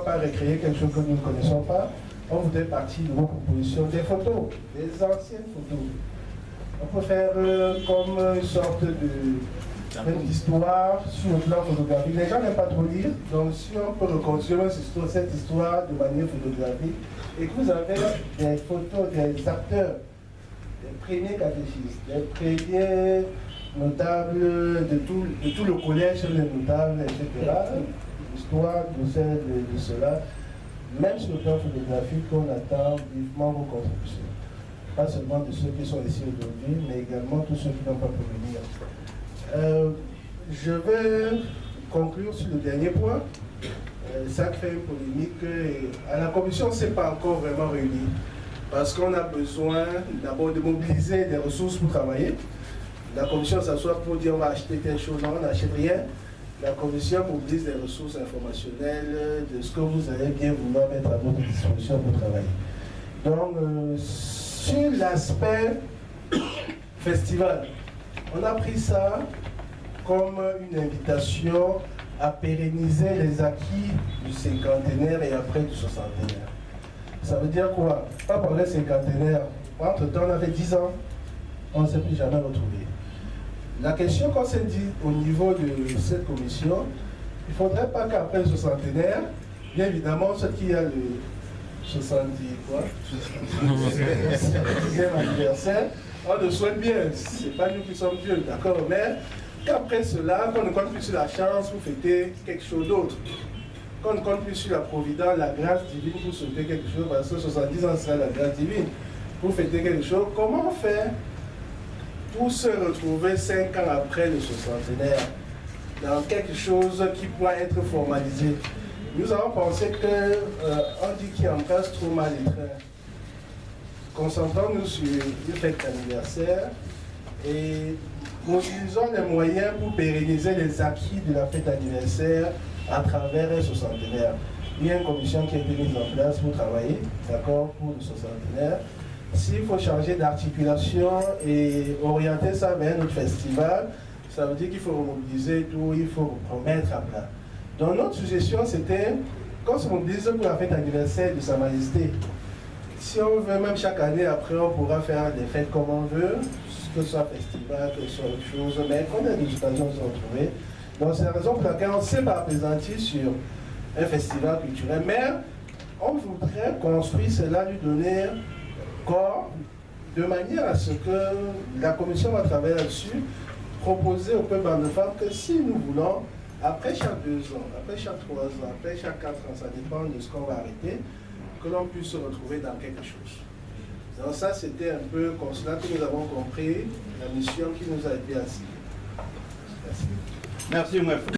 pas recréer quelque chose que nous ne connaissons pas. On voudrait partir de vos propositions, des photos, des anciennes photos. On peut faire comme une sorte d'histoire sur le plan photographique. Les gens n'aiment pas trop lire, donc si on peut reconstruire cette histoire de manière photographique, et que vous avez des photos des acteurs, des premiers catéchistes, des premiers notables de tout le collège, les notables, etc. L'histoire de cela, même sur le plan photographique, on attend vivement vos contributions. Pas seulement de ceux qui sont ici aujourd'hui, mais également tous ceux qui n'ont pas pu venir. Je vais conclure sur le dernier point. Ça crée une polémique. À la commission, on ne s'est pas encore vraiment réunis, parce qu'on a besoin d'abord de mobiliser des ressources pour travailler. La commission s'assoit pour dire on va acheter telle chose, non, on n'achète rien. La commission mobilise des ressources informationnelles de ce que vous allez bien vouloir mettre à votre disposition pour travailler. Donc, sur l'aspect festival, on a pris ça comme une invitation à pérenniser les acquis du cinquantenaire et après du soixantenaire. Ça veut dire quoi? Pas pour les cinquantenaires. Entre-temps, on avait 10 ans, on ne s'est plus jamais retrouvé. La question qu'on s'est dit au niveau de cette commission, il ne faudrait pas qu'après le soixantenaire, bien évidemment, ce qui a le 70 quoi, 70e anniversaire, on le souhaite bien, ce n'est pas nous qui sommes vieux, d'accord, mais qu'après cela, qu'on ne compte plus sur la chance pour fêter quelque chose d'autre, qu'on ne compte plus sur la providence, la grâce divine pour souhaiter quelque chose, parce que 70 ans sera la grâce divine, pour fêter quelque chose, comment faire pour se retrouver 5 ans après le soixantenaire dans quelque chose qui pourra être formalisé? Nous avons pensé qu'on dit qu'il embrasse trop mal les trains. Concentrons-nous sur une fête d'anniversaire et mobilisons les moyens pour pérenniser les acquis de la fête d'anniversaire à travers un soixantenaire. Il y a une commission qui a été mise en place pour travailler, d'accord, pour le soixantenaire. S'il faut changer d'articulation et orienter ça vers notre festival, ça veut dire qu'il faut remobiliser tout, il faut remettre à plat. Donc notre suggestion c'était qu'on se mobilise pour la fête anniversaire de Sa Majesté. Si on veut, même chaque année après, on pourra faire des fêtes comme on veut, que ce soit festival, que ce soit autre chose, mais qu'on ait des occasions de se retrouver. Donc c'est la raison pour laquelle on ne s'est pas présenté sur un festival culturel, mais on voudrait construire cela, lui donner corps, de manière à ce que la commission va travailler là-dessus, proposer au peuple de femmes que si nous voulons, après chaque 2 ans, après chaque 3 ans, après chaque 4 ans, ça dépend de ce qu'on va arrêter, que l'on puisse se retrouver dans quelque chose. Donc ça, c'était un peu comme cela que nous avons compris la mission qui nous a été assignée. Merci. Merci,